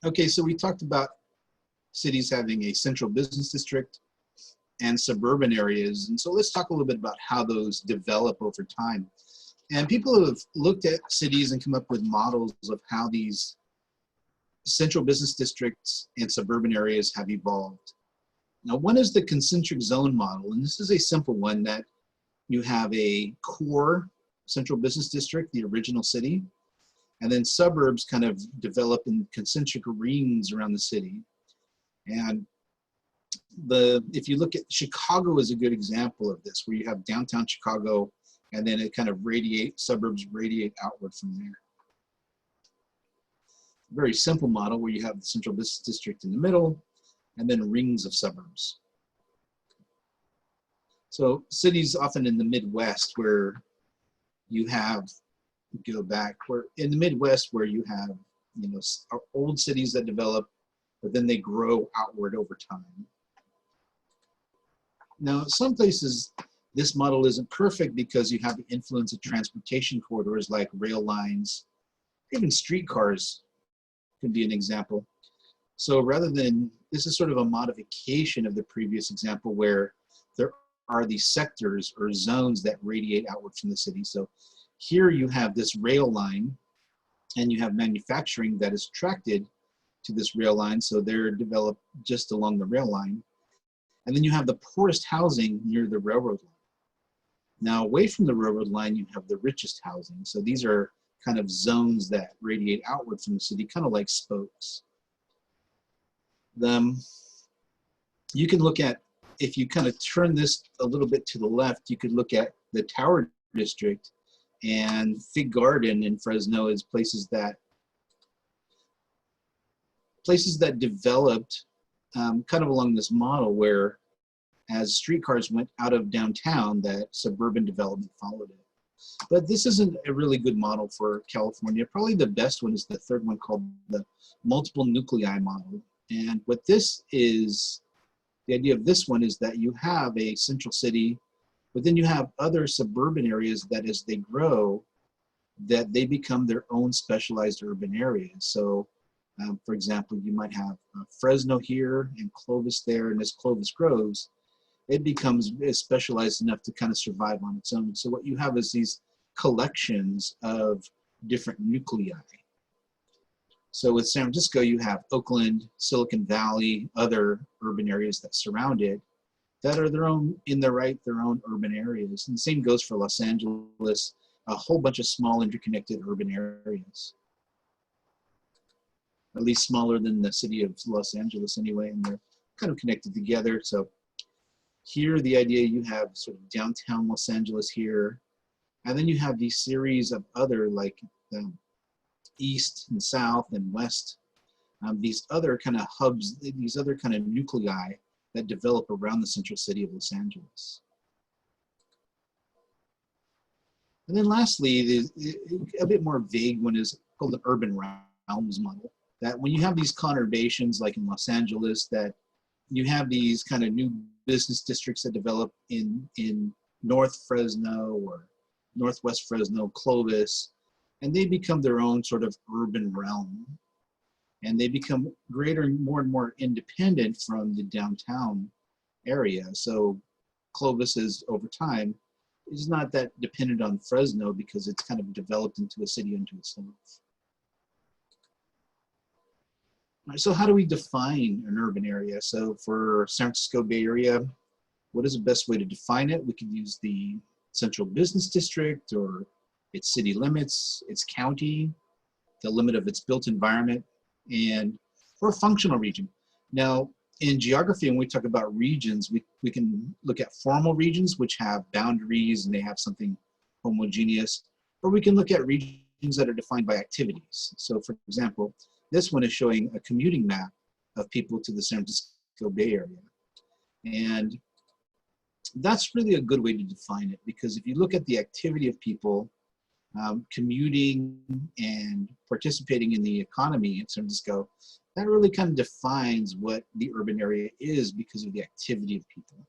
Okay, so we talked about cities having a central business district and suburban areas. And so let's talk a little bit about how those develop over time. And people have looked at cities and come up with models of how these central business districts and suburban areas have evolved. Now, one is the concentric zone model, and this is a simple one that you have a core central business district, the original city, and then suburbs kind of develop in concentric rings around the city. And if you look at Chicago is a good example of this, where you have downtown Chicago, and then it kind of suburbs radiate outward from there. Very simple model where you have the central business district in the middle, and then rings of suburbs. So cities often in the Midwest where you have, go back, where in the Midwest where you have, you know, old cities that develop, but then they grow outward over time. Now, some places, this model isn't perfect because you have the influence of transportation corridors like rail lines, even streetcars could be an example. So rather than, this is sort of a modification of the previous example where there are these sectors or zones that radiate outward from the city. So here you have this rail line and you have manufacturing that is attracted to this rail line. So they're developed just along the rail line. And then you have the poorest housing near the railroad line. Now away from the railroad line, you have the richest housing. So these are kind of zones that radiate outward from the city, kind of like spokes. You can look at, if you kind of turn this a little bit to the left, you could look at the Tower District, and Fig Garden in Fresno is places that developed kind of along this model where as streetcars went out of downtown, that suburban development followed it. But this isn't a really good model for California. Probably the best one is the third one called the multiple nuclei model. And what this is, the idea of this one is that you have a central city, but then you have other suburban areas that as they grow, that they become their own specialized urban areas. So for example, you might have Fresno here and Clovis there, and as Clovis grows, it becomes specialized enough to kind of survive on its own. So what you have is these collections of different nuclei. So with San Francisco, you have Oakland, Silicon Valley, other urban areas that surround it that are their own, in their right, their own urban areas. And the same goes for Los Angeles, a whole bunch of small interconnected urban areas. At least smaller than the city of Los Angeles anyway, and they're kind of connected together. So here, the idea, you have sort of downtown Los Angeles here, and then you have these series of other, like east and south and west, these other kind of hubs, these other kind of nuclei that develop around the central city of Los Angeles. And then lastly, a bit more vague one is called the urban realms model. That when you have these conurbations, like in Los Angeles, that you have these kind of new business districts that develop in North Fresno or Northwest Fresno, Clovis, and they become their own sort of urban realm. And they become greater, more and more independent from the downtown area. So Clovis is, over time, is not that dependent on Fresno because it's kind of developed into a city unto itself. So how do we define an urban area? So for San Francisco Bay Area, what is the best way to define it? We could use the central business district or its city limits, its county, the limit of its built environment, and or a functional region. Now, in geography, when we talk about regions, we can look at formal regions, which have boundaries and they have something homogeneous, or we can look at regions that are defined by activities. So for example, this one is showing a commuting map of people to the San Francisco Bay Area. And that's really a good way to define it, because if you look at the activity of people commuting and participating in the economy in San Francisco, that really kind of defines what the urban area is because of the activity of people.